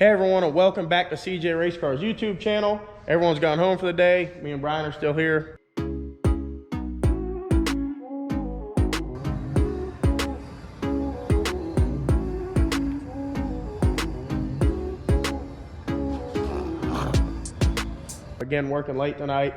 Hey everyone, and welcome back to CJ Race Cars YouTube channel. Everyone's gone home for the day. Me and Brian are still here. Again, working late tonight.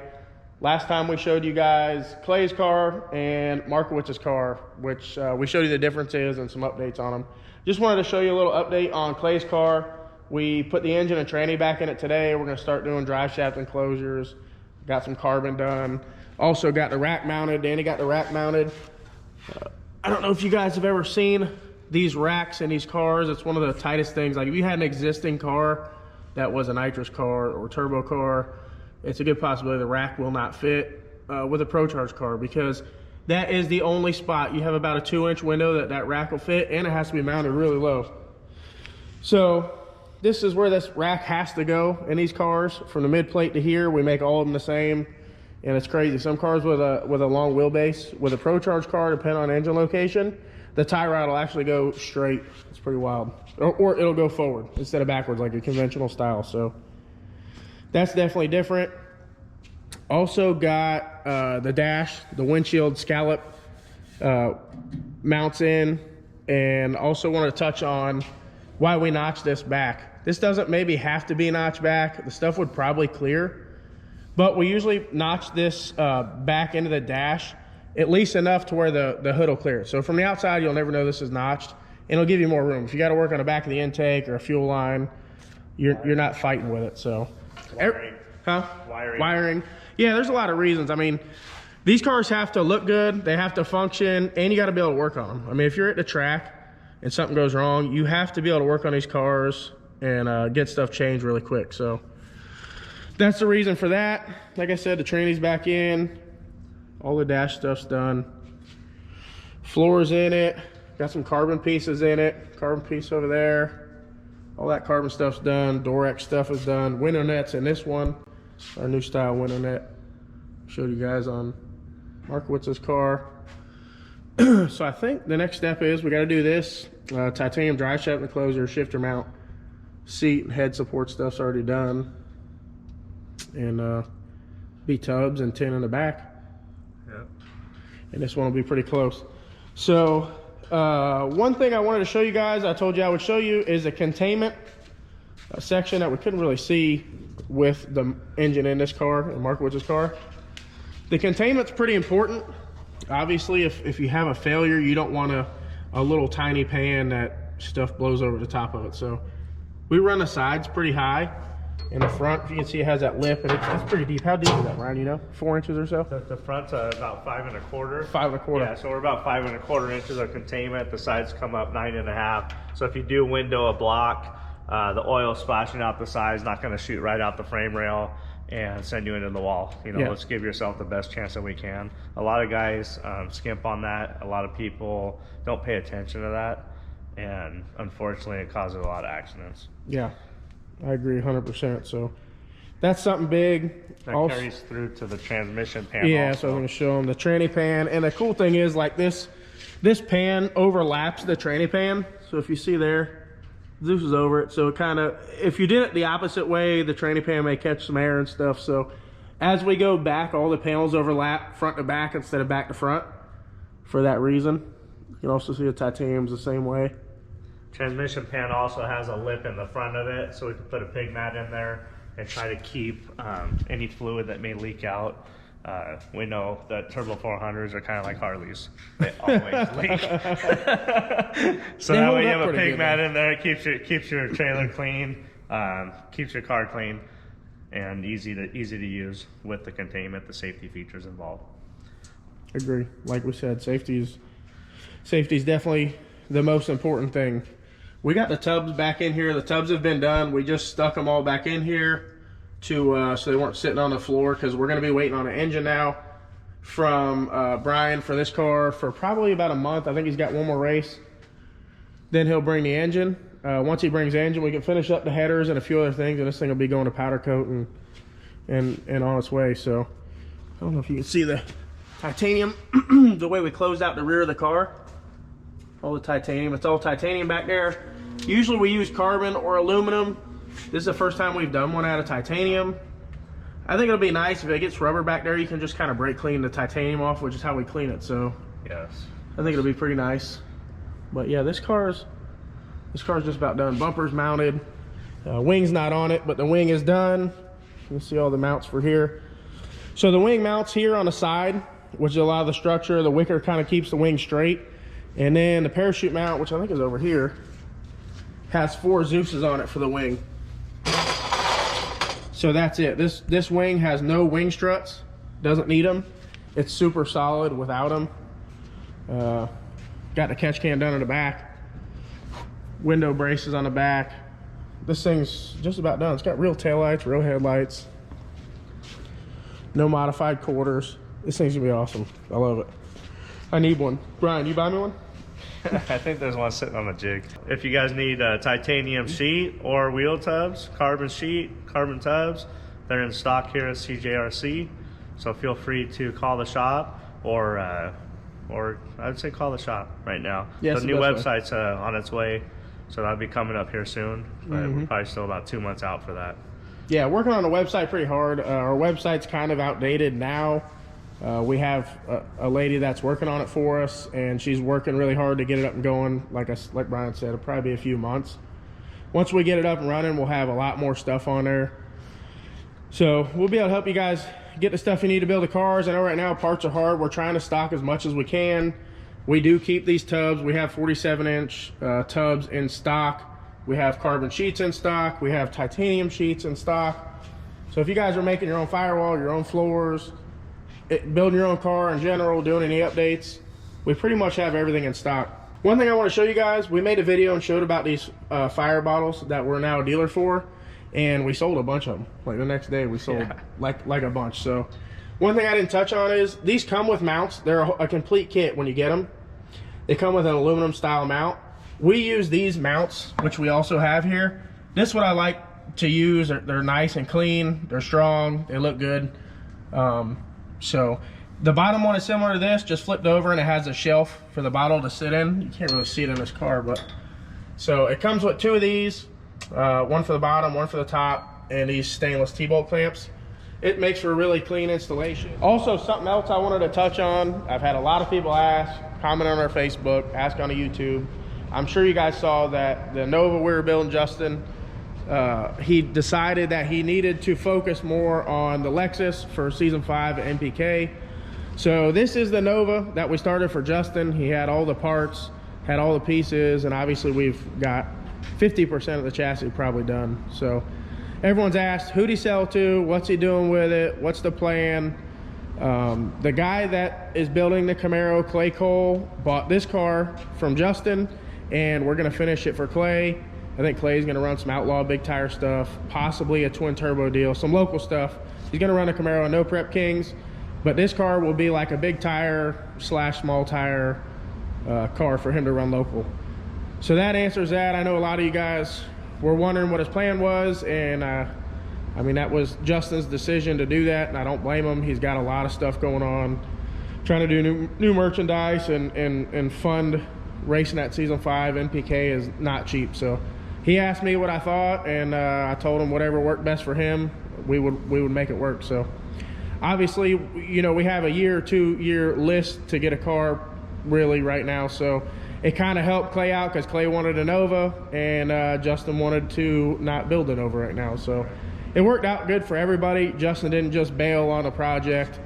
Last time we showed you guys Clay's car and Markowitz's car, which we showed you the differences and some updates on them. Just wanted to show you a little update on Clay's car. We put the engine and tranny back in it today. We're going to start doing drive shaft enclosures. Got some carbon done. Also got the rack mounted. Danny got the rack mounted. I don't know if you guys have ever seen these racks in these cars. It's one of the tightest things. Like if you had an existing car that was a nitrous car or turbo car, it's a good possibility the rack will not fit with a ProCharge car, because that is the only spot. You have about a 2-inch window that rack will fit, and it has to be mounted really low. So this is where this rack has to go in these cars. From the mid plate to here, we make all of them the same, and it's crazy. Some cars with a long wheelbase, with a ProCharge car, depending on engine location, the tie rod will actually go straight. It's pretty wild. Or it'll go forward instead of backwards like a conventional style. So that's definitely different. Also got the dash, the windshield scallop mounts in, and also want to touch on why we notched this back. This doesn't maybe have to be notched back. The stuff would probably clear, but we usually notch this back into the dash at least enough to where the hood will clear. So from the outside, you'll never know this is notched, and it'll give you more room. If you got to work on the back of the intake or a fuel line, you're not fighting with it. So wiring. Yeah, there's a lot of reasons. I mean, these cars have to look good, they have to function, and you got to be able to work on them. I mean, if you're at the track and something goes wrong, you have to be able to work on these cars and get stuff changed really quick. So that's the reason for that. Like I said, the tranny's back in, all the dash stuff's done, floor's in it, got some carbon pieces in it, carbon piece over there, all that carbon stuff's done, Dorex stuff is done, window nets in this one, our new style window net. Showed you guys on Markowitz's car. So I think the next step is we got to do this titanium drive shaft enclosure, shifter mount, seat and head support stuff's already done, and be tubs and tin in the back. Yep. And this one will be pretty close. So one thing I wanted to show you guys, I told you I would show you, is a containment section that we couldn't really see with the engine in this car, in Markowitz's car. The containment's pretty important. Obviously, if you have a failure, you don't want a little tiny pan that stuff blows over the top of it. So we run the sides pretty high. In the front, you can see it has that lip, and it's pretty deep. How deep is that, Ryan? You know, 4 inches or so? The front's about 5 1/4. 5 1/4. Yeah, so we're about 5 1/4 inches of containment. The sides come up 9 1/2. So if you do window a block, the oil splashing out the sides not going to shoot right out the frame rail and send you into the wall. You know, yeah. Let's give yourself the best chance that we can. A lot of guys skimp on that. A lot of people don't pay attention to that, and unfortunately it causes a lot of accidents. Yeah, I agree 100%. So that's something big. That also carries through to the transmission pan. Yeah, also. so I'm going to show them the tranny pan. And the cool thing is, like, this pan overlaps the tranny pan. So if you see there, this is over it. So it kind of, if you did it the opposite way, the tranny pan may catch some air and stuff. So as we go back, all the panels overlap front to back instead of back to front for that reason. You can also see the titanium's the same way. Transmission pan also has a lip in the front of it, so we can put a pig mat in there and try to keep any fluid that may leak out. We know that Turbo 400s are kind of like Harleys. They always leak. So that way you have a pig mat in there, it keeps your trailer clean, keeps your car clean, and easy to use with the containment, the safety features involved. Agree. Like we said, safety's definitely the most important thing. We got the tubs back in here. The tubs have been done. We just stuck them all back in here to so they weren't sitting on the floor, because we're going to be waiting on an engine now from Brian for this car for probably about a month. I think he's got one more race. Then he'll bring the engine. Once he brings the engine, we can finish up the headers and a few other things, and this thing will be going to powder coat and on its way. So I don't know if you can see the titanium, the way we closed out the rear of the car. All the titanium, it's all titanium back there. Usually we use carbon or aluminum This is the first time we've done one out of titanium. I think it'll be nice if it gets rubber back there. You can just kind of brake clean the titanium off, which is how we clean it. So Yes. I think it'll be pretty nice. But yeah, this car's just about done. Bumper's mounted. Wing's not on it, but the wing is done. You can see all the mounts for here. So the wing mounts here on the side, which is a lot of the structure. The wicker kind of keeps the wing straight. And then the parachute mount, which I think is over here, has 4 Zeus's on it for the wing. So that's it. This wing has no wing struts, doesn't need them. It's super solid without them. Got the catch can done in the back. Window braces on the back. This thing's just about done. It's got real taillights, real headlights. No modified quarters. This thing's gonna be awesome. I love it. I need one. Brian, you buy me one? I think there's one sitting on the jig. If you guys need a titanium sheet or wheel tubs, carbon sheet, carbon tubs, they're in stock here at CJRC. So feel free to call the shop or I'd say call the shop right now. Yes, the new website's on its way, so that'll be coming up here soon. But we're probably still about 2 months out for that. Yeah, working on the website pretty hard. Our website's kind of outdated now. We have a lady that's working on it for us, and she's working really hard to get it up and going. Like Brian said, it'll probably be a few months. Once we get it up and running, we'll have a lot more stuff on there. So we'll be able to help you guys get the stuff you need to build the cars. I know right now parts are hard. We're trying to stock as much as we can. We do keep these tubs. We have 47-inch tubs in stock. We have carbon sheets in stock. We have titanium sheets in stock. So if you guys are making your own firewall, your own floors, building your own car in general, doing any updates, we pretty much have everything in stock. One thing I want to show you guys, we made a video and showed about these fire bottles that we're now a dealer for, and we sold a bunch of them. Like the next day we sold like a bunch. So one thing I didn't touch on is these come with mounts. They're a complete kit when you get them. They come with an aluminum style mount. We use these mounts, which we also have here. This is what I like to use. They're nice and clean. They're strong. They look good. So the bottom one is similar to this, just flipped over, and it has a shelf for the bottle to sit in. You can't really see it in this car, but so it comes with 2 of these, one for the bottom, one for the top, and these stainless T-bolt clamps. It makes for a really clean installation. Also, something else I wanted to touch on. I've had a lot of people ask, comment on our Facebook, ask on the YouTube. I'm sure you guys saw that the Nova we were building, Justin, he decided that he needed to focus more on the Lexus for season 5 at NPK. So this is the Nova that we started for Justin. He had all the parts, had all the pieces, and obviously we've got 50% of the chassis probably done. So everyone's asked, who'd he sell to? What's he doing with it? What's the plan? The guy that is building the Camaro, Clay Cole, bought this car from Justin, and we're gonna finish it for Clay. I think Clay's gonna run some Outlaw big tire stuff, possibly a twin turbo deal, some local stuff. He's gonna run a Camaro, no prep Kings, but this car will be like a big tire / small tire car for him to run local. So that answers that. I know a lot of you guys were wondering what his plan was, and I mean, that was Justin's decision to do that, and I don't blame him. He's got a lot of stuff going on, trying to do new merchandise and fund racing at season 5. NPK is not cheap. So he asked me what I thought, and I told him whatever worked best for him, we would make it work. So obviously, you know, we have a 1 or 2 year list to get a car really right now. So it kind of helped Clay out because Clay wanted a Nova, and Justin wanted to not build a Nova right now. So it worked out good for everybody. Justin didn't just bail on a project,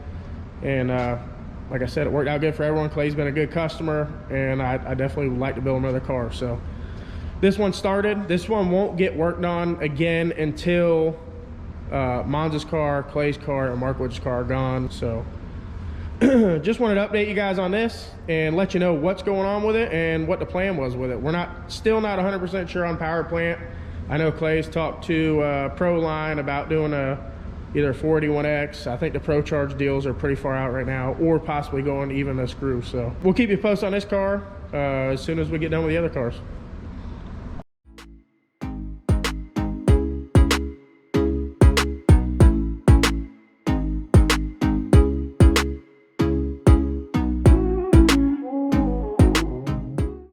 and like I said, it worked out good for everyone. Clay's been a good customer, and I definitely would like to build another car. So this one started. This one won't get worked on again until Monza's car, Clay's car, and Mark Wood's car are gone. So just wanted to update you guys on this and let you know what's going on with it and what the plan was with it. We're still not 100% sure on power plant. I know Clay's talked to Proline about doing either 481X. I think the Pro Charge deals are pretty far out right now, or possibly going even a screw. So we'll keep you posted on this car as soon as we get done with the other cars.